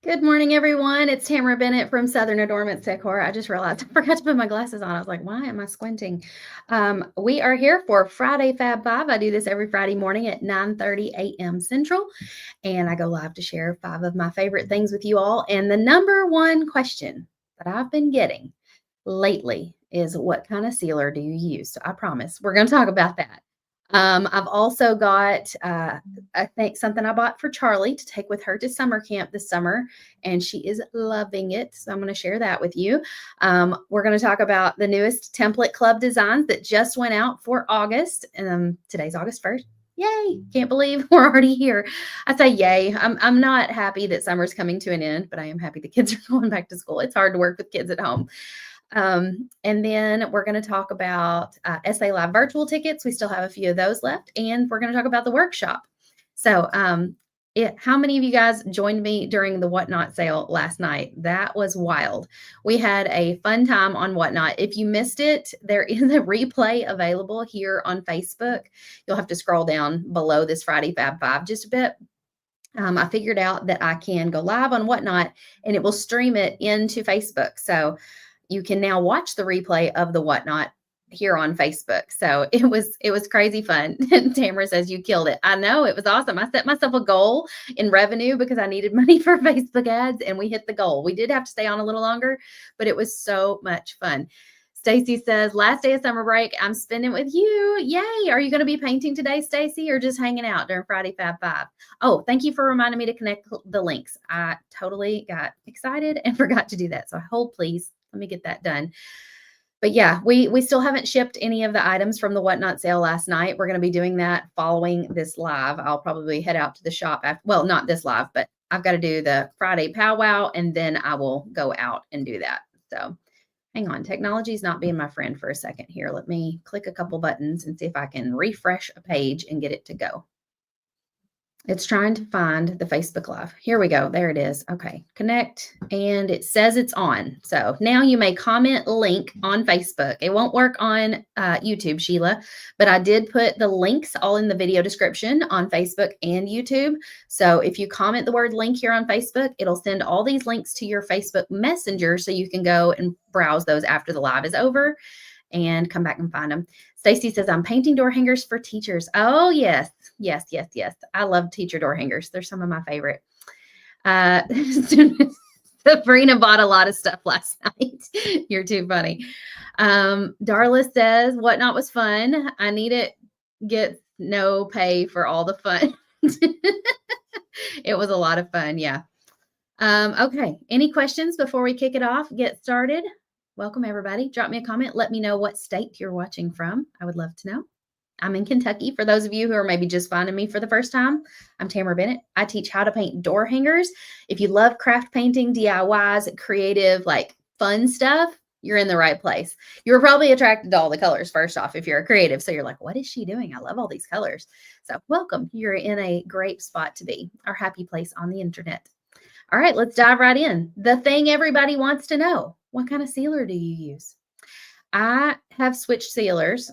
Good morning, everyone. It's Tamara Bennett from Southern Adornments Decor. I just realized I forgot to put my glasses on. I was like, why am I squinting? We are here for Friday Fab 5. I do this every Friday morning at 9:30 a.m. Central, and I go live to share 5 of my favorite things with you all. And the number one question that I've been getting lately is, what kind of sealer do you use? So I promise we're going to talk about that. I've also got, I think, something I bought for Charlie to take with her to summer camp this summer, and she is loving it. So I'm going to share that with you. We're going to talk about the newest template club designs that just went out for August. Today's August 1st. Yay! Can't believe we're already here. I say yay. I'm not happy that summer's coming to an end, but I am happy the kids are going back to school. It's hard to work with kids at home. And then we're going to talk about SA Live virtual tickets. We still have a few of those left. And we're going to talk about the workshop. So how many of you guys joined me during the Whatnot sale last night? That was wild. We had a fun time on Whatnot. If you missed it, there is a replay available here on Facebook. You'll have to scroll down below this Friday Fab 5 just a bit. I figured out that I can go live on Whatnot and it will stream it into Facebook. So you can now watch the replay of the Whatnot here on Facebook. So it was crazy fun. Tamara says you killed it. I know, it was awesome. I set myself a goal in revenue because I needed money for Facebook ads, and we hit the goal. We did have to stay on a little longer, but it was so much fun. Stacy says, last day of summer break, I'm spending with you. Yay. Are you going to be painting today, Stacy, or just hanging out during Friday Fab 5? Oh, thank you for reminding me to connect the links. I totally got excited and forgot to do that. So hold, please. Let me get that done. But yeah, we still haven't shipped any of the items from the Whatnot sale last night. We're going to be doing that following this live. I'll probably head out to the shop after, well, not this live, but I've got to do the Friday powwow, and then I will go out and do that. So hang on, technology is not being my friend for a second here. Let me click a couple buttons and see if I can refresh a page and get it to go. It's trying to find the Facebook Live. Here we go. There it is. Okay, connect, and it says it's on. So now you may comment link on Facebook. It won't work on YouTube, Sheila, but I did put the links all in the video description on Facebook and YouTube. So if you comment the word link here on Facebook, it'll send all these links to your Facebook Messenger so you can go and browse those after the live is over and come back and find them. Stacy says, I'm painting door hangers for teachers. Oh, yes. Yes, yes, yes. I love teacher door hangers. They're some of my favorite. Sabrina bought a lot of stuff last night. You're too funny. Darla says, Whatnot was fun. I need it. Get no pay for all the fun. It was a lot of fun. Yeah. Okay. Any questions before we kick it off? Get started. Welcome, everybody. Drop me a comment. Let me know what state you're watching from. I would love to know. I'm in Kentucky. For those of you who are maybe just finding me for the first time, I'm Tamara Bennett. I teach how to paint door hangers. If you love craft painting, DIYs, creative, like fun stuff, you're in the right place. You're probably attracted to all the colors first off if you're a creative. So you're like, what is she doing? I love all these colors. So welcome. You're in a great spot to be, our happy place on the internet. All right, let's dive right in. The thing everybody wants to know, what kind of sealer do you use? I have switched sealers.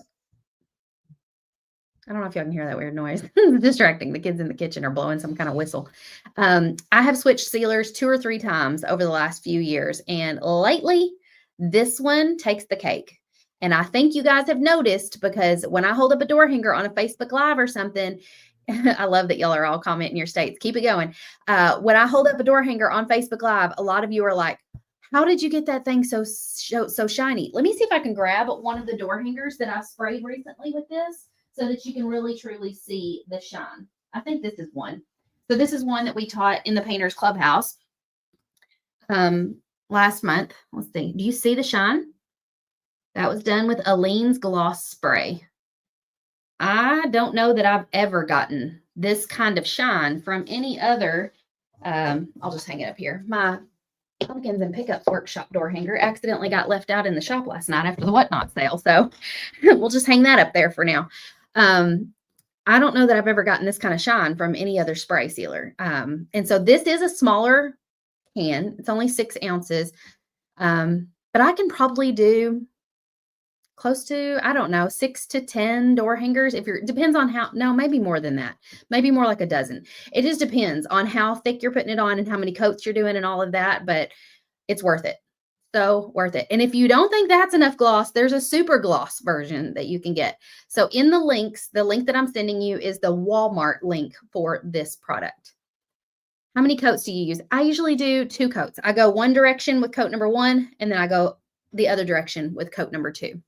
I don't know if y'all can hear that weird noise. It's distracting. The kids in the kitchen are blowing some kind of whistle. I have switched sealers 2 or 3 times over the last few years. And lately, this one takes the cake. And I think you guys have noticed, because when I hold up a door hanger on a Facebook Live or something, I love that y'all are all commenting your states. Keep it going. When I hold up a door hanger on Facebook Live, a lot of you are like, how did you get that thing so shiny? Let me see if I can grab one of the door hangers that I sprayed recently with this so that you can really truly see the shine. I think this is one. So this is one that we taught in the Painters Clubhouse last month. Let's see. Do you see the shine? That was done with Aleene's gloss spray. I don't know that I've ever gotten this kind of shine from any other. I'll just hang it up here. My Pumpkins and Pickups workshop door hanger accidentally got left out in the shop last night after the Whatnot sale. So we'll just hang that up there for now. I don't know that I've ever gotten this kind of shine from any other spray sealer. And so this is a smaller can. It's only 6 ounces. But I can probably do close to, I don't know, 6 to 10 door hangers. Depends on how, no, maybe more than that. Maybe more like a dozen. It just depends on how thick you're putting it on and how many coats you're doing and all of that, but it's worth it. So worth it. And if you don't think that's enough gloss, there's a super gloss version that you can get. So in the links, the link that I'm sending you is the Walmart link for this product. How many coats do you use? I usually do 2 coats. I go one direction with coat number 1, and then I go the other direction with coat number 2.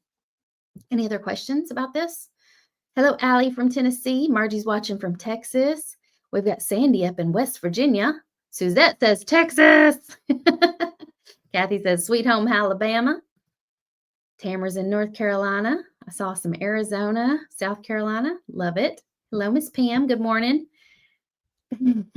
Any other questions about this? Hello, Allie from Tennessee. Margie's watching from Texas. We've got Sandy up in West Virginia. Suzette says Texas. Kathy says Sweet Home, Alabama. Tamara's in North Carolina. I saw some Arizona, South Carolina. Love it. Hello, Miss Pam. Good morning.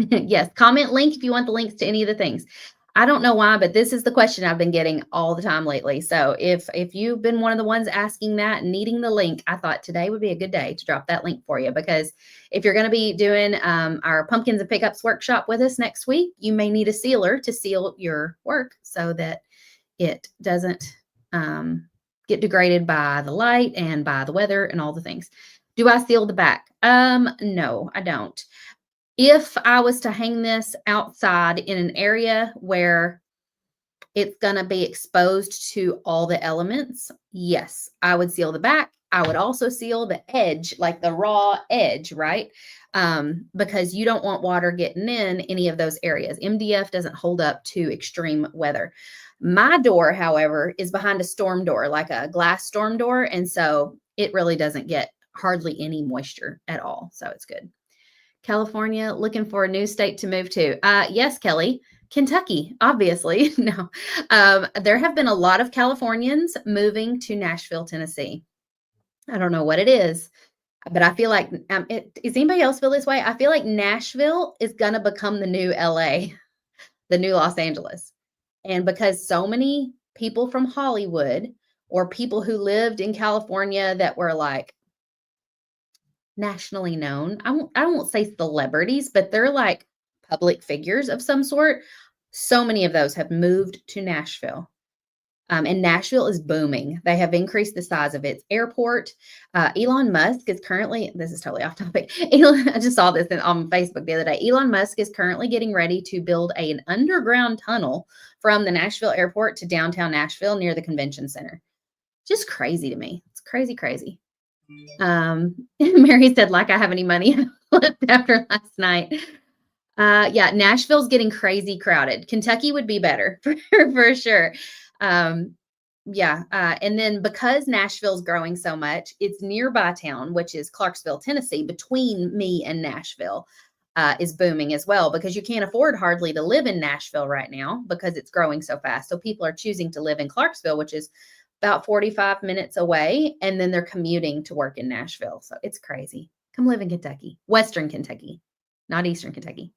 Yes, comment link if you want the links to any of the things. I don't know why, but this is the question I've been getting all the time lately. So if you've been one of the ones asking that and needing the link, I thought today would be a good day to drop that link for you, because if you're going to be doing our Pumpkins and Pickups workshop with us next week, you may need a sealer to seal your work so that it doesn't get degraded by the light and by the weather and all the things. Do I seal the back? No, I don't. If I was to hang this outside in an area where it's going to be exposed to all the elements, yes, I would seal the back. I would also seal the edge, like the raw edge, right? Because you don't want water getting in any of those areas. MDF doesn't hold up to extreme weather. My door, however, is behind a storm door, like a glass storm door. And so it really doesn't get hardly any moisture at all. So it's good. California, looking for a new state to move to. Yes, Kelly, Kentucky, obviously. No, there have been a lot of Californians moving to Nashville, Tennessee. I don't know what it is, but I feel like, does anybody else feel this way? I feel like Nashville is going to become the new LA, the new Los Angeles. And because so many people from Hollywood or people who lived in California that were like, nationally known. I won't say celebrities, but they're like public figures of some sort. So many of those have moved to Nashville. And Nashville is booming. They have increased the size of its airport. Elon Musk is currently, this is totally off topic. I just saw this on Facebook the other day. Elon Musk is currently getting ready to build an underground tunnel from the Nashville airport to downtown Nashville near the convention center. Just crazy to me. It's crazy, crazy. Mary said, like I have any money left after last night. Yeah, Nashville's getting crazy crowded. Kentucky would be better for sure. Yeah. And then because Nashville's growing so much, its nearby town, which is Clarksville, Tennessee, between me and Nashville, is booming as well, because you can't afford hardly to live in Nashville right now because it's growing so fast. So people are choosing to live in Clarksville, which is about 45 minutes away, and then they're commuting to work in Nashville. So it's crazy. Come live in Kentucky, Western Kentucky, not Eastern Kentucky.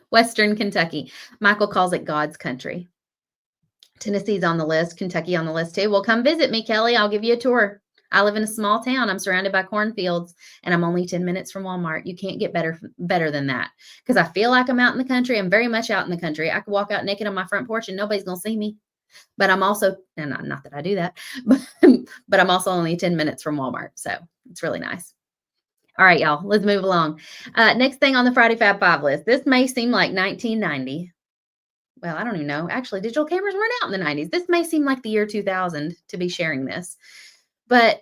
Western Kentucky. Michael calls it God's country. Tennessee's on the list, Kentucky on the list too. Well, come visit me, Kelly. I'll give you a tour. I live in a small town. I'm surrounded by cornfields, and I'm only 10 minutes from Walmart. You can't get better than that, because I feel like I'm out in the country. I'm very much out in the country. I could walk out naked on my front porch and nobody's going to see me. But I'm also, and not that I do that, but I'm also only 10 minutes from Walmart. So it's really nice. All right, y'all, let's move along. Next thing on the Friday Fab 5 list. This may seem like 1990. Well, I don't even know. Actually, digital cameras weren't out in the 90s. This may seem like the year 2000 to be sharing this. But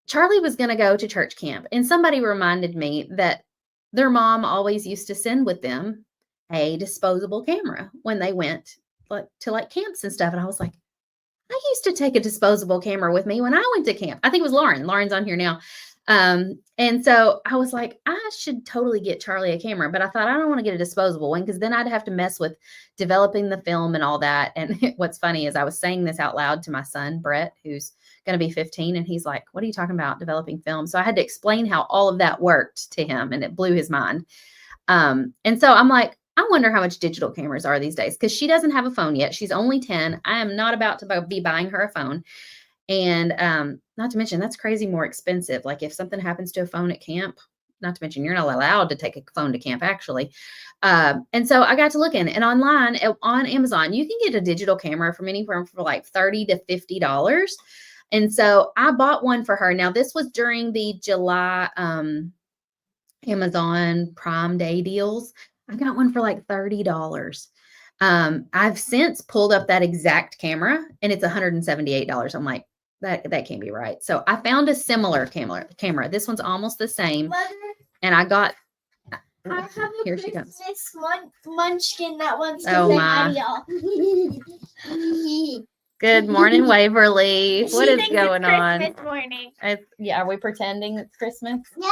Charlie was going to go to church camp, and somebody reminded me that their mom always used to send with them a disposable camera when they went to camps and stuff. And I was like, I used to take a disposable camera with me when I went to camp. I think it was Lauren. Lauren's on here now. And so I was like, I should totally get Charlie a camera, but I thought I don't want to get a disposable one, because then I'd have to mess with developing the film and all that. And what's funny is I was saying this out loud to my son, Brett, who's going to be 15. And he's like, what are you talking about, developing film? So I had to explain how all of that worked to him, and it blew his mind. And so I'm like, I wonder how much digital cameras are these days, because she doesn't have a phone yet. She's only 10. I am not about to be buying her a phone. And not to mention, that's crazy more expensive. Like if something happens to a phone at camp, not to mention you're not allowed to take a phone to camp, actually. And so I got to looking, and online on Amazon, you can get a digital camera from anywhere from like $30 to $50. And so I bought one for her. Now, this was during the July Amazon Prime Day deals. I got one for like $30. I've since pulled up that exact camera and it's $178. I'm like, that can't be right. So I found a similar camera. This one's almost the same. Mother, and I got I have a here she comes. Christmas munchkin that wants to Oh, say my. hi to y'all. Good morning, Waverly. What She is thinks going it's on? Christmas morning. Yeah, are we pretending it's Christmas? No,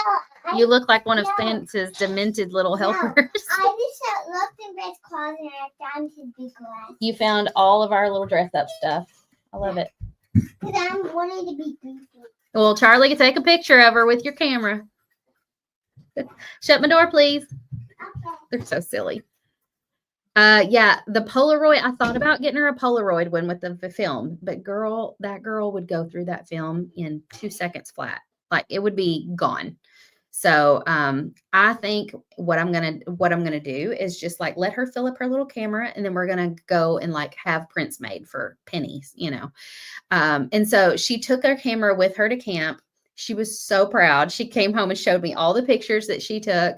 You look like one of Santa's demented little helpers. I just looked in Brett's closet and I found his big glass. You found all of our little dress up stuff. I love it. Because I'm wanting to be goofy. Well, Charlie, take a picture of her with your camera. Shut my door, please. Okay. They're so silly. Yeah, the Polaroid. I thought about getting her a Polaroid one with the film, but that girl would go through that film in 2 seconds flat. Like it would be gone. So I think what I'm gonna do is just like let her fill up her little camera, and then we're gonna go and like have prints made for pennies, And so she took her camera with her to camp. She was so proud. She came home and showed me all the pictures that she took.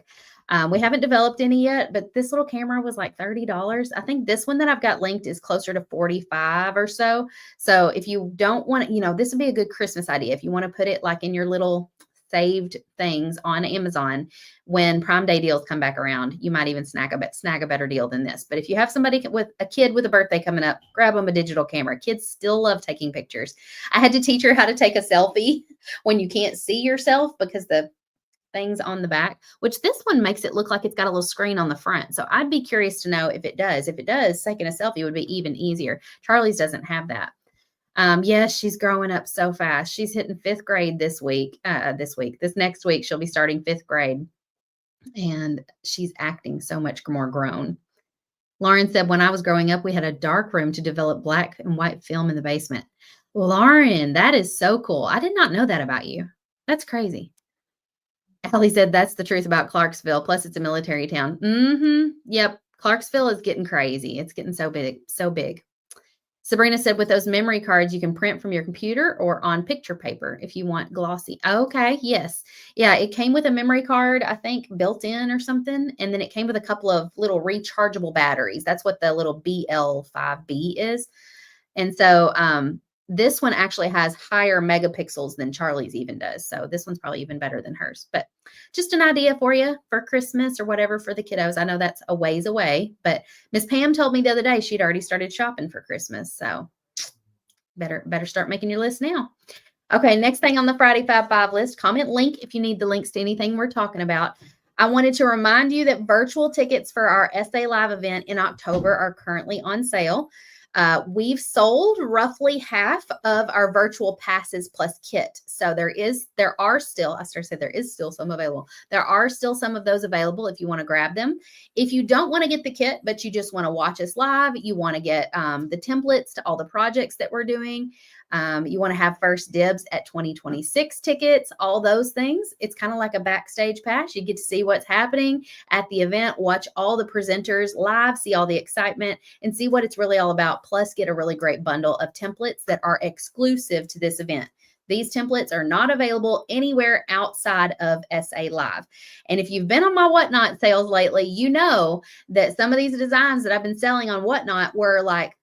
We haven't developed any yet, but this little camera was like $30. I think this one that I've got linked is closer to $45 or so. So if you don't want to, this would be a good Christmas idea. If you want to put it like in your little saved things on Amazon, when Prime Day deals come back around, you might even snag a better deal than this. But if you have somebody with a kid with a birthday coming up, grab them a digital camera. Kids still love taking pictures. I had to teach her how to take a selfie when you can't see yourself because the things on the back, which this one makes it look like it's got a little screen on the front. So I'd be curious to know if it does. If it does, taking a selfie would be even easier. Charlie's doesn't have that. Yes, she's growing up so fast. She's hitting 5th grade this next week, she'll be starting 5th grade, and she's acting so much more grown. Lauren said, when I was growing up, we had a dark room to develop black and white film in the basement. Lauren, that is so cool. I did not know that about you. That's crazy. Allie said, that's the truth about Clarksville. Plus, it's a military town. Yep. Clarksville is getting crazy. It's getting so big, so big. Sabrina said, with those memory cards, you can print from your computer or on picture paper if you want glossy. Okay. Yes. Yeah. It came with a memory card, I think, built in or something. And then it came with a couple of little rechargeable batteries. That's what the little BL5B is. And so, this one actually has higher megapixels than Charlie's even does. So this one's probably even better than hers. But just an idea for you for Christmas or whatever for the kiddos. I know that's a ways away, but Miss Pam told me the other day she'd already started shopping for Christmas. So better start making your list now. Okay, next thing on the Friday Fab 5 list, comment link if you need the links to anything we're talking about. I wanted to remind you that virtual tickets for our SA Live event in October are currently on sale. We've sold roughly half of our virtual passes plus kit. So there is still some available. There are still some of those available if you want to grab them. If you don't want to get the kit, but you just want to watch us live, you want to get the templates to all the projects that we're doing. You want to have first dibs at 2026 tickets, all those things. It's kind of like a backstage pass. You get to see what's happening at the event, watch all the presenters live, see all the excitement, and see what it's really all about. Plus, get a really great bundle of templates that are exclusive to this event. These templates are not available anywhere outside of SA Live. And if you've been on my Whatnot sales lately, you know that some of these designs that I've been selling on Whatnot were like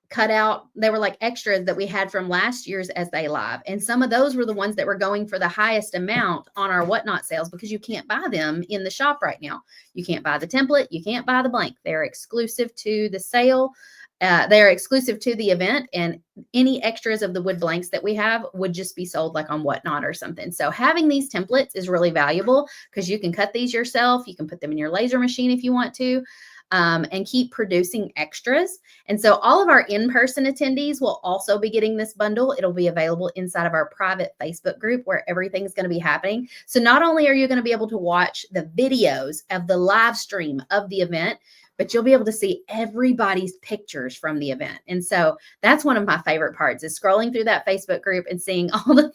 cut out. They were like extras that we had from last year's SA Live. And some of those were the ones that were going for the highest amount on our Whatnot sales because you can't buy them in the shop right now. You can't buy the template. You can't buy the blank. They're exclusive to the sale. They're exclusive to the event, and any extras of the wood blanks that we have would just be sold like on Whatnot or something. So having these templates is really valuable because you can cut these yourself. You can put them in your laser machine if you want to. And keep producing extras. And so all of our in-person attendees will also be getting this bundle. It'll be available inside of our private Facebook group where everything's going to be happening. So not only are you going to be able to watch the videos of the live stream of the event, but you'll be able to see everybody's pictures from the event. And so that's one of my favorite parts is scrolling through that Facebook group and seeing all the,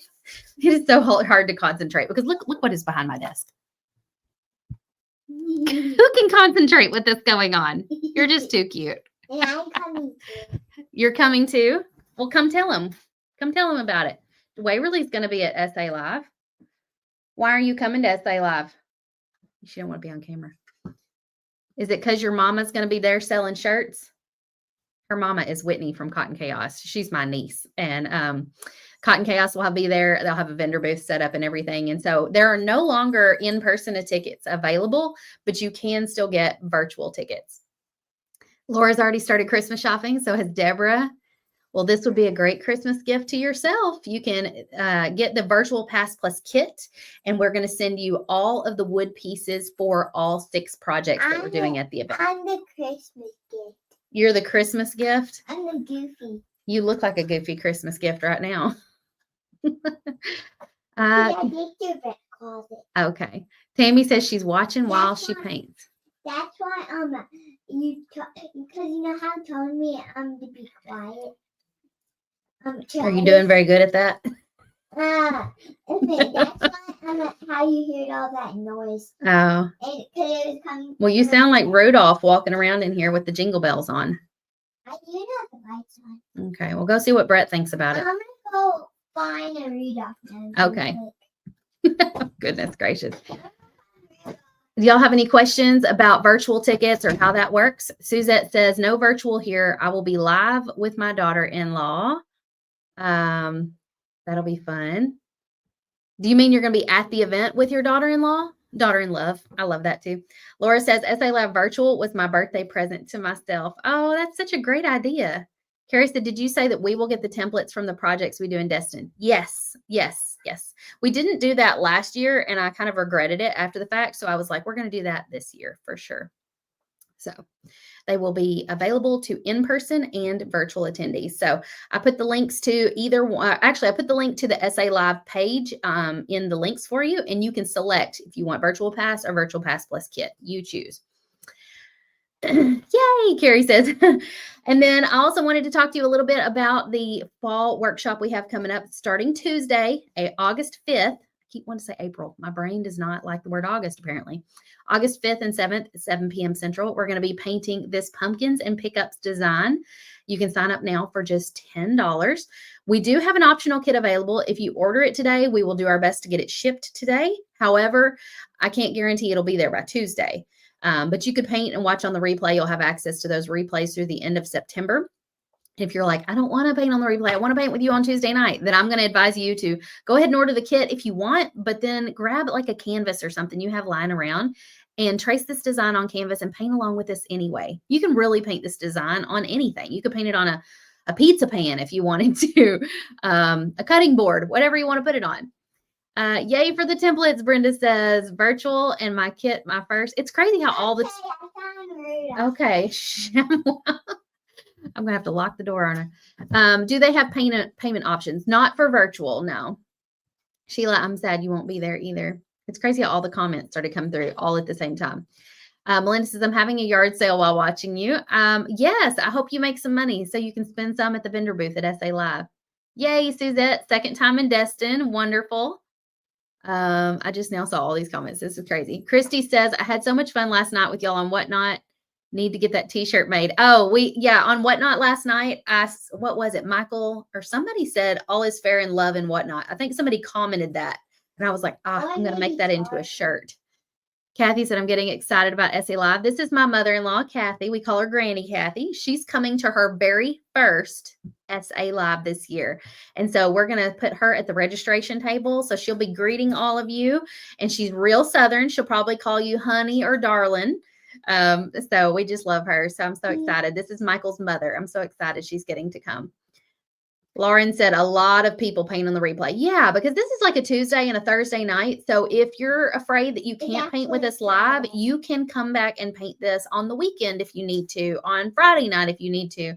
it is so hard to concentrate because look what is behind my desk. Who can concentrate with this going on? You're just too cute. And I'm coming too. You're coming too? Well, come tell him. Come tell him about it. Waverly's going to be at SA Live. Why are you coming to SA Live? She don't want to be on camera. Is it because your mama's going to be there selling shirts? Her mama is Whitney from Cotton Chaos. She's my niece. And Cotton Chaos will be there. They'll have a vendor booth set up and everything. And so there are no longer in-person tickets available, but you can still get virtual tickets. Laura's already started Christmas shopping. So has Deborah. Well, this would be a great Christmas gift to yourself. You can get the Virtual Pass Plus kit, and we're going to send you all of the wood pieces for all 6 projects that we're doing at the event. I'm the Christmas gift. You're the Christmas gift? I'm the Goofy. You look like a goofy Christmas gift right now. I get your red closet. Okay. Tammy says she's watching while she paints. That's why because you know how you told me to be quiet. Are you doing very good at that? Okay, that's why how you heard all that noise. Oh. And it was coming. Well, you sound like Rudolph walking around in here with the jingle bells on. I do have the lights on. Okay, well, go see what Brett thinks about it. I'm gonna go find a Rudolph now. Okay. Goodness gracious. Do y'all have any questions about virtual tickets or how that works? Suzette says, no virtual here. I will be live with my daughter-in-law. That'll be fun. Do you mean you're going to be at the event with your daughter-in-law? Daughter-in-love. I love that too. Laura says, SA Lab Virtual was my birthday present to myself. Oh, that's such a great idea. Carrie said, did you say that we will get the templates from the projects we do in Destin? Yes, yes, yes. We didn't do that last year, and I kind of regretted it after the fact. So I was like, we're going to do that this year for sure. So they will be available to in-person and virtual attendees. So I put the links to either one. Actually, I put the link to the SA Live page in the links for you, and you can select if you want Virtual Pass or Virtual Pass Plus kit. You choose. Yay, Carrie says. And then I also wanted to talk to you a little bit about the fall workshop we have coming up starting Tuesday, August 5th. I keep wanting to say April. My brain does not like the word August, apparently. August 5th and 7th, 7 p.m. Central. We're going to be painting this pumpkins and pickups design. You can sign up now for just $10. We do have an optional kit available. If you order it today, we will do our best to get it shipped today. However, I can't guarantee it'll be there by Tuesday. But you could paint and watch on the replay. You'll have access to those replays through the end of September. If you're like, I don't want to paint on the replay, I want to paint with you on Tuesday night, then I'm going to advise you to go ahead and order the kit if you want, but then grab like a canvas or something you have lying around and trace this design on canvas and paint along with this anyway. You can really paint this design on anything. You could paint it on a pizza pan if you wanted to, a cutting board, whatever you want to put it on. Yay for the templates, Brenda says. Virtual and my kit, my first. It's crazy how all this. Okay. I'm going to have to lock the door on her. Do they have payment options? Not for virtual, no. Sheila, I'm sad you won't be there either. It's crazy how all the comments started coming through all at the same time. Melinda says, I'm having a yard sale while watching you. Yes, I hope you make some money so you can spend some at the vendor booth at SA Live. Yay, Suzette. Second time in Destin. Wonderful. I just now saw all these comments. This is crazy. Christy says, I had so much fun last night with y'all on Whatnot. Need to get that t-shirt made. Oh, on Whatnot last night, what was it? Michael or somebody said all is fair in love and whatnot. I think somebody commented that. And I was like, I'm going to make that into a shirt. Kathy said, I'm getting excited about SA Live. This is my mother-in-law, Kathy. We call her Granny Kathy. She's coming to her very first SA Live this year. And so we're going to put her at the registration table. So she'll be greeting all of you. And she's real Southern. She'll probably call you honey or darling. So we just love her. So I'm so excited. This is Michael's mother. I'm so excited she's getting to come. Lauren said a lot of people paint on the replay. Yeah, because this is like a Tuesday and a Thursday night. So if you're afraid that you can't paint with us live, you can come back and paint this on the weekend if you need to, on Friday night if you need to.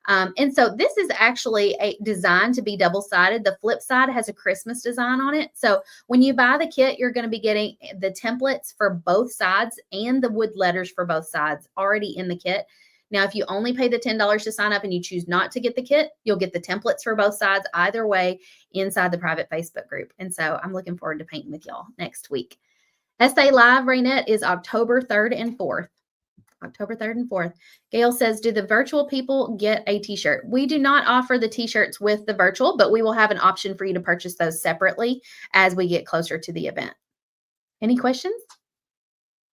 And so this is actually designed to be double-sided. The flip side has a Christmas design on it. So when you buy the kit, you're going to be getting the templates for both sides and the wood letters for both sides already in the kit. Now, if you only pay the $10 to sign up and you choose not to get the kit, you'll get the templates for both sides either way inside the private Facebook group. And so I'm looking forward to painting with y'all next week. SA Live, Raynette, is October 3rd and 4th. October 3rd and 4th. Gail says, do the virtual people get a t-shirt? We do not offer the t-shirts with the virtual, but we will have an option for you to purchase those separately as we get closer to the event. Any questions?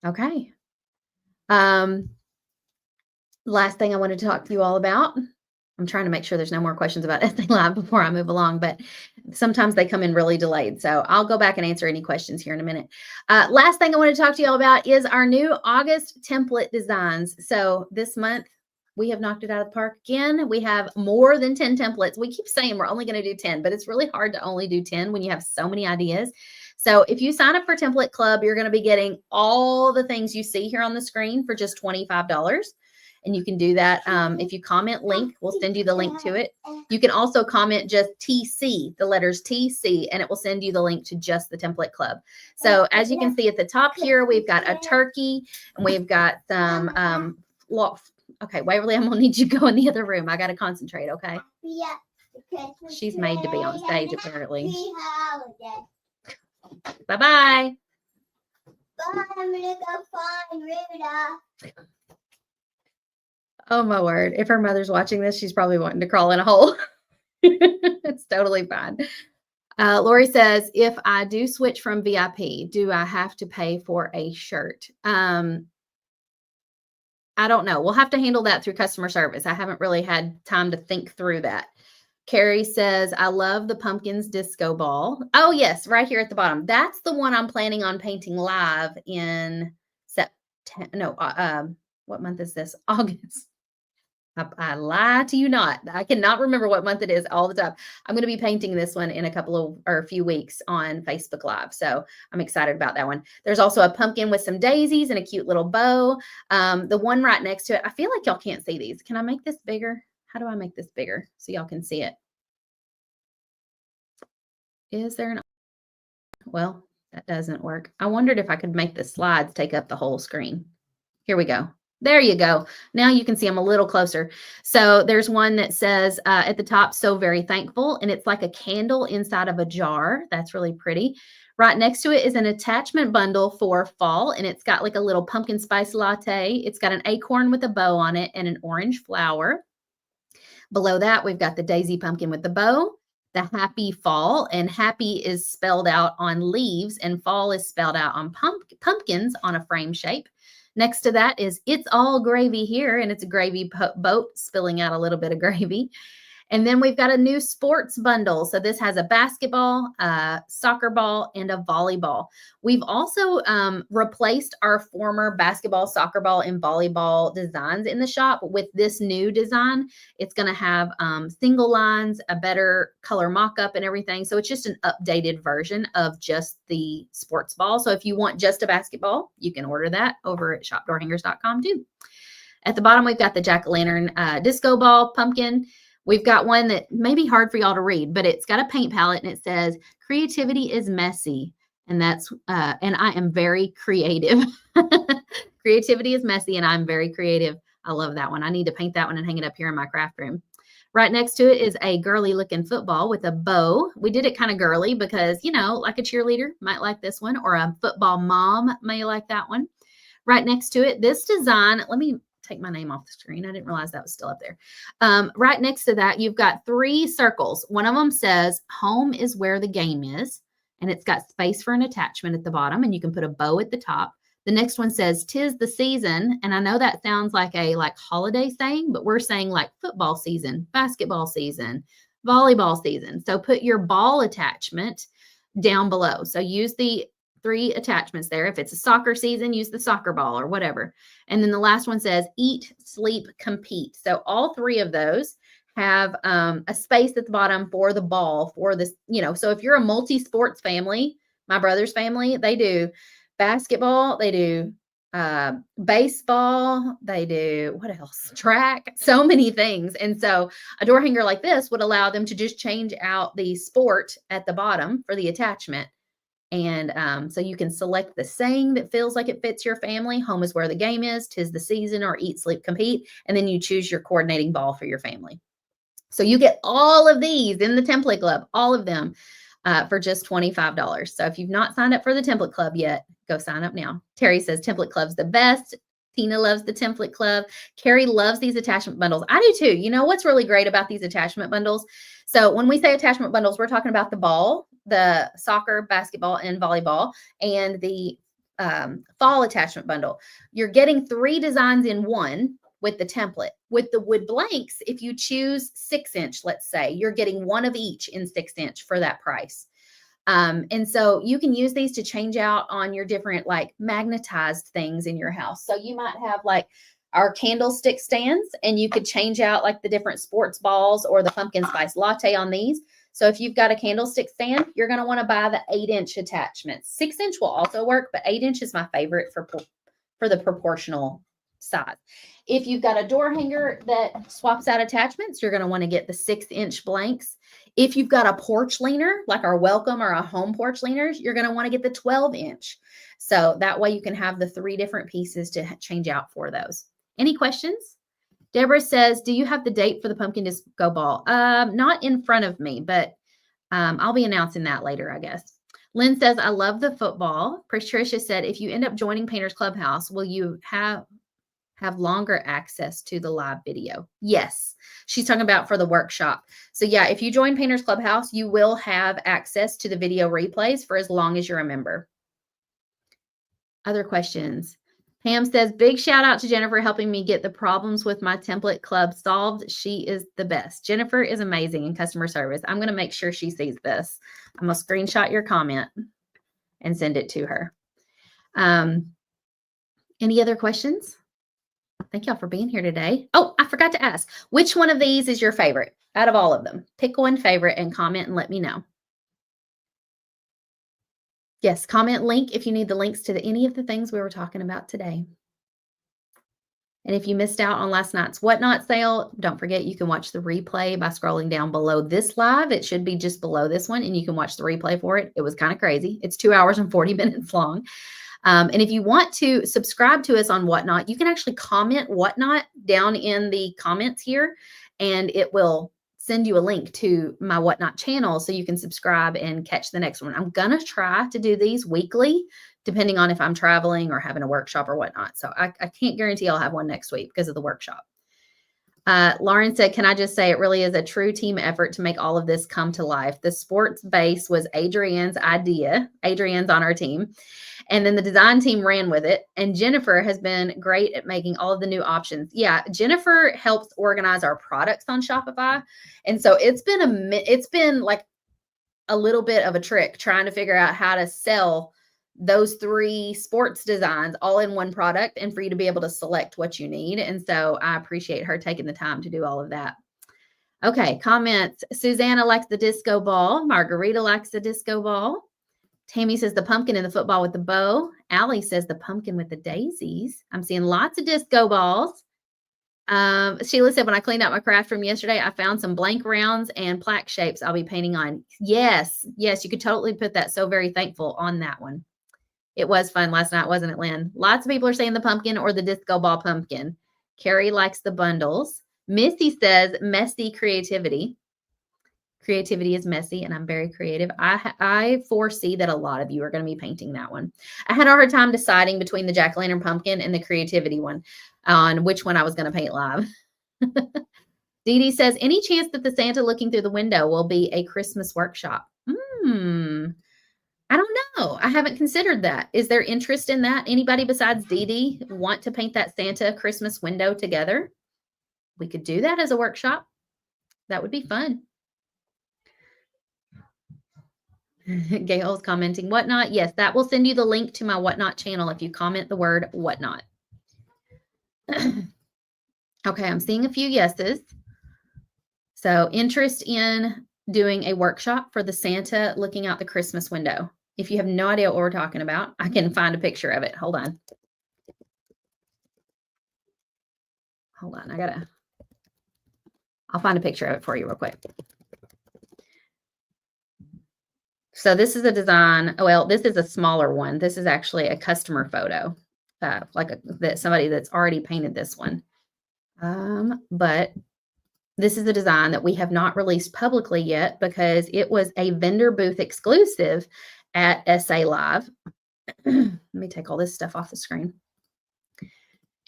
Okay. Last thing I wanted to talk to you all about. I'm trying to make sure there's no more questions about Essay Live before I move along, but sometimes they come in really delayed. So I'll go back and answer any questions here in a minute. Last thing I want to talk to you all about is our new August template designs. So this month, we have knocked it out of the park again. We have more than 10 templates. We keep saying we're only going to do 10, but it's really hard to only do 10 when you have so many ideas. So if you sign up for Template Club, you're going to be getting all the things you see here on the screen for just $25. And you can do that. If you comment link, we'll send you the link to it. You can also comment just TC, the letters TC, and it will send you the link to just the Template Club. So as you can see at the top here, we've got a turkey and we've got some, okay, Waverly, I'm gonna need you to go in the other room. I got to concentrate, okay? Yeah. She's made to be on stage, apparently. Bye-bye. Bye. I'm gonna go find Rita. Oh, my word. If her mother's watching this, she's probably wanting to crawl in a hole. It's totally fine. Lori says, if I do switch from VIP, do I have to pay for a shirt? I don't know. We'll have to handle that through customer service. I haven't really had time to think through that. Carrie says, I love the pumpkins disco ball. Oh, yes, right here at the bottom. That's the one I'm planning on painting live in September. No, what month is this? August. I lie to you not. I cannot remember what month it is all the time. I'm going to be painting this one in a few weeks on Facebook Live. So I'm excited about that one. There's also a pumpkin with some daisies and a cute little bow. The one right next to it, I feel like y'all can't see these. Can I make this bigger? How do I make this bigger so y'all can see it? Is there an, well, that doesn't work. I wondered if I could make the slides take up the whole screen. Here we go. There you go. Now you can see them a little closer. So there's one that says at the top, so very thankful. And it's like a candle inside of a jar. That's really pretty. Right next to it is an attachment bundle for fall. And it's got like a little pumpkin spice latte. It's got an acorn with a bow on it and an orange flower. Below that, we've got the daisy pumpkin with the bow, the happy fall. And happy is spelled out on leaves and fall is spelled out on pumpkins on a frame shape. Next to that is It's All Gravy Here, and it's a gravy boat spilling out a little bit of gravy. And then we've got a new sports bundle. So this has a basketball, a soccer ball, and a volleyball. We've also replaced our former basketball, soccer ball, and volleyball designs in the shop with this new design. It's going to have single lines, a better color mock-up and everything. So it's just an updated version of just the sports ball. So if you want just a basketball, you can order that over at shopdoorhangers.com too. At the bottom, we've got the jack-o'-lantern disco ball pumpkin. We've got one that may be hard for y'all to read, but it's got a paint palette and it says, creativity is messy. And that's, and I am very creative. Creativity is messy and I'm very creative. I love that one. I need to paint that one and hang it up here in my craft room. Right next to it is a girly looking football with a bow. We did it kind of girly because, you know, like a cheerleader might like this one, or a football mom may like that one. Right next to it, this design, let me take my name off the screen. I didn't realize that was still up there. Right next to that, you've got 3 circles. One of them says home is where the game is, and it's got space for an attachment at the bottom, and you can put a bow at the top. The next one says 'tis the season, and I know that sounds like a holiday saying, but we're saying like football season, basketball season, volleyball season. So put your ball attachment down below. So use the 3 attachments there. If it's a soccer season, use the soccer ball or whatever. And then the last one says eat, sleep, compete. So all 3 of those have a space at the bottom for the ball for this, you know, so if you're a multi-sports family, my brother's family, they do basketball, they do baseball, they do, what else? Track, so many things. And so a door hanger like this would allow them to just change out the sport at the bottom for the attachment. And so you can select the saying that feels like it fits your family. Home is where the game is, 'tis the season, or eat, sleep, compete. And then you choose your coordinating ball for your family. So you get all of these in the Template Club, all of them for just $25. So if you've not signed up for the Template Club yet, go sign up now. Terry says Template Club's the best. Tina loves the template club. Carrie loves these attachment bundles. I do too. You know what's really great about these attachment bundles? So when we say attachment bundles, we're talking about the ball, the soccer, basketball, and volleyball, and the fall attachment bundle. You're getting 3 designs in one with the template. With the wood blanks, if you choose 6-inch, let's say, you're getting one of each in 6-inch for that price. And so you can use these to change out on your different like magnetized things in your house. So you might have like our candlestick stands, and you could change out like the different sports balls or the pumpkin spice latte on these. So if you've got a candlestick stand, you're going to want to buy the 8-inch attachments. 6-inch will also work, but 8-inch is my favorite for the proportional size. If you've got a door hanger that swaps out attachments, you're going to want to get the 6-inch blanks. If you've got a porch leaner, like our welcome or a home porch leaners, you're going to want to get the 12-inch. So that way you can have the 3 different pieces to change out for those. Any questions? Deborah says, do you have the date for the pumpkin disco ball? Not in front of me, but I'll be announcing that later, I guess. Lynn says, I love the football. Patricia said, if you end up joining Painter's Clubhouse, will you have longer access to the live video? Yes. She's talking about for the workshop. So yeah, if you join Painter's Clubhouse, you will have access to the video replays for as long as you're a member. Other questions? Pam says, big shout out to Jennifer helping me get the problems with my template club solved. She is the best. Jennifer is amazing in customer service. I'm going to make sure she sees this. I'm going to screenshot your comment and send it to her. Any other questions? Thank y'all for being here today. Oh, I forgot to ask, which one of these is your favorite out of all of them? Pick one favorite and comment and let me know. Yes, comment link if you need the links to any of the things we were talking about today. And if you missed out on last night's Whatnot sale, don't forget you can watch the replay by scrolling down below this live. It should be just below this one, and you can watch the replay for it. It was kind of crazy. It's 2 hours and 40 minutes long. And if you want to subscribe to us on Whatnot, you can actually comment Whatnot down in the comments here, and it will send you a link to my Whatnot channel so you can subscribe and catch the next one. I'm going to try to do these weekly, depending on if I'm traveling or having a workshop or whatnot. So I can't guarantee I'll have one next week because of the workshop. Lauren said, can I just say it really is a true team effort to make all of this come to life. The sports base was Adrienne's idea. Adrienne's on our team. And then the design team ran with it. And Jennifer has been great at making all of the new options. Yeah, Jennifer helps organize our products on Shopify. And so it's been like a little bit of a trick trying to figure out how to sell those 3 sports designs all in one product and for you to be able to select what you need. And so I appreciate her taking the time to do all of that. Okay, comments. Susanna likes the disco ball. Margarita likes the disco ball. Tammy says the pumpkin and the football with the bow. Allie says the pumpkin with the daisies. I'm seeing lots of disco balls. Sheila said, when I cleaned out my craft from yesterday, I found some blank rounds and plaque shapes I'll be painting on. Yes, you could totally put that. So very thankful on that one. It was fun last night, wasn't it, Lynn? Lots of people are saying the pumpkin or the disco ball pumpkin. Carrie likes the bundles. Missy says messy creativity. Creativity is messy, and I'm very creative. I foresee that a lot of you are going to be painting that one. I had a hard time deciding between the jack-o'-lantern pumpkin and the creativity one on which one I was going to paint live. Dee Dee says, any chance that the Santa looking through the window will be a Christmas workshop? I don't know. I haven't considered that. Is there interest in that? Anybody besides Dee Dee want to paint that Santa Christmas window together? We could do that as a workshop. That would be fun. Gail's commenting Whatnot. Yes, that will send you the link to my Whatnot channel if you comment the word Whatnot. Okay, I'm seeing a few yeses. So interest in doing a workshop for the Santa looking out the Christmas window. If you have no idea what we're talking about, I can find a picture of it. Hold on. I'll find a picture of it for you real quick. So this is a design. Well, this is a smaller one. This is actually a customer photo, somebody that's already painted this one. But this is a design that we have not released publicly yet because it was a vendor booth exclusive at SA Live. Let me take all this stuff off the screen.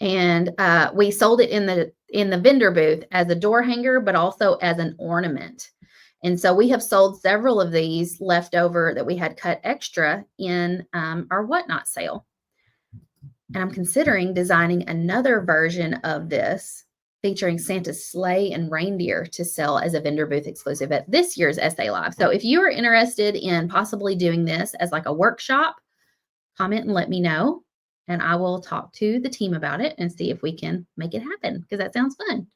And we sold it in the vendor booth as a door hanger, but also as an ornament. And so we have sold several of these leftover that we had cut extra in our whatnot sale. And I'm considering designing another version of this featuring Santa's sleigh and reindeer to sell as a vendor booth exclusive at this year's SA Live. So if you are interested in possibly doing this as like a workshop, comment and let me know. And I will talk to the team about it and see if we can make it happen, because that sounds fun.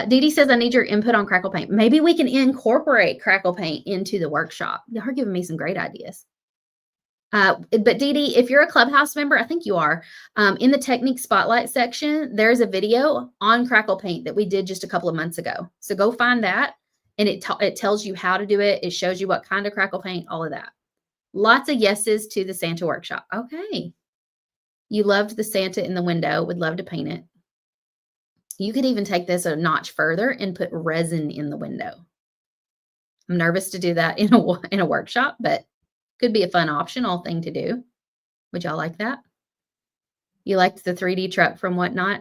Dee Dee says, I need your input on crackle paint. Maybe we can incorporate crackle paint into the workshop. Y'all are giving me some great ideas. But Dee Dee, if you're a Clubhouse member, I think you are, in the Technique Spotlight section, there's a video on crackle paint that we did just a couple of months ago. So go find that, and it tells you how to do it. It shows you what kind of crackle paint, all of that. Lots of yeses to the Santa workshop. Okay. You loved the Santa in the window. Would love to paint it. You could even take this a notch further and put resin in the window. I'm nervous to do that in a workshop, but could be a fun optional thing to do. Would y'all like that? You liked the 3D truck from Whatnot?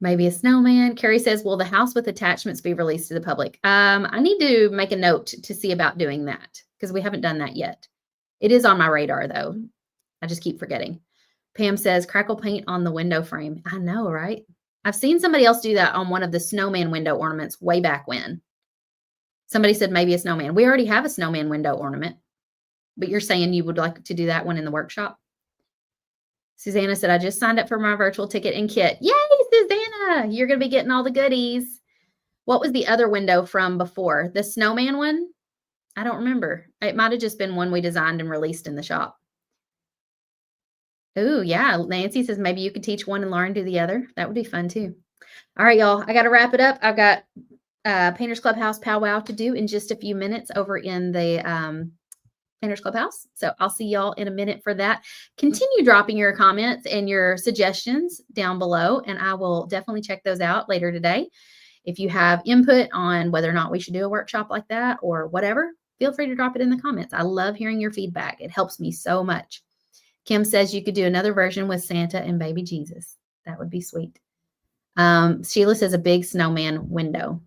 Maybe a snowman. Carrie says, will the house with attachments be released to the public? I need to make a note to see about doing that, because we haven't done that yet. It is on my radar, though. I just keep forgetting. Pam says, crackle paint on the window frame. I know, right? I've seen somebody else do that on one of the snowman window ornaments way back when. Somebody said maybe a snowman. We already have a snowman window ornament, but you're saying you would like to do that one in the workshop? Susanna said, I just signed up for my virtual ticket and kit. Yay, Susanna! You're going to be getting all the goodies. What was the other window from before? The snowman one? I don't remember. It might have just been one we designed and released in the shop. Oh, yeah. Nancy says maybe you could teach one and Lauren do the other. That would be fun, too. All right, y'all. I got to wrap it up. I've got Painters Clubhouse powwow to do in just a few minutes over in the Painters Clubhouse. So I'll see y'all in a minute for that. Continue dropping your comments and your suggestions down below, and I will definitely check those out later today. If you have input on whether or not we should do a workshop like that or whatever, feel free to drop it in the comments. I love hearing your feedback. It helps me so much. Kim says you could do another version with Santa and baby Jesus. That would be sweet. Sheila says a big snowman window.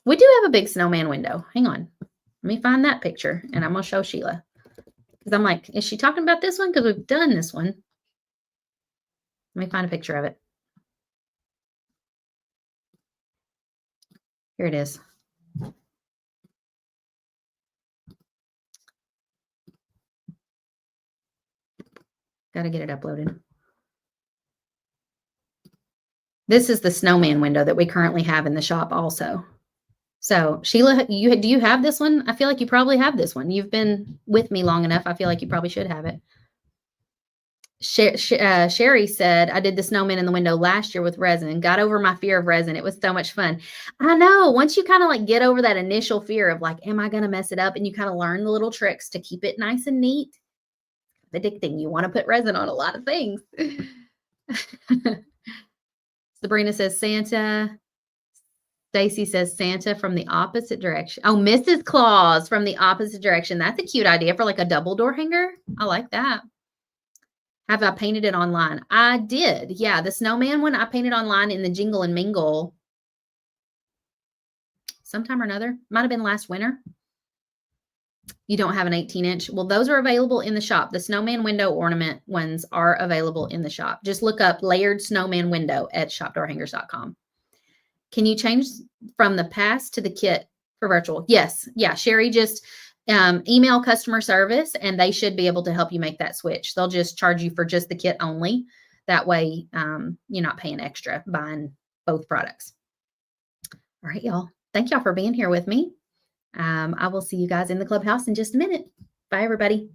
We do have a big snowman window. Hang on. Let me find that picture, and I'm going to show Sheila. Because I'm like, is she talking about this one? Because we've done this one. Let me find a picture of it. Here it is. Got to get it uploaded. This is the snowman window that we currently have in the shop also. So Sheila, do you have this one? I feel like you probably have this one. You've been with me long enough. I feel like you probably should have it. Sherry said, I did the snowman in the window last year with resin. Got over my fear of resin. It was so much fun. I know. Once you kind of like get over that initial fear of like, am I going to mess it up? And you kind of learn the little tricks to keep it nice and neat. Addicting. You want to put resin on a lot of things. Sabrina says Santa. Stacy says Santa from the opposite direction. Oh, Mrs. Claus from the opposite direction. That's a cute idea for like a double door hanger. I like that. Have I painted it online? I did. Yeah, the snowman one I painted online in the Jingle and Mingle sometime or another. Might have been last winter. You don't have an 18-inch. Well, those are available in the shop. The snowman window ornament ones are available in the shop. Just look up layered snowman window at shopdoorhangers.com. Can you change from the past to the kit for virtual? Yes. Yeah. Sherry, just email customer service and they should be able to help you make that switch. They'll just charge you for just the kit only. That way you're not paying extra buying both products. All right, y'all. Thank y'all for being here with me. I will see you guys in the clubhouse in just a minute. Bye, everybody.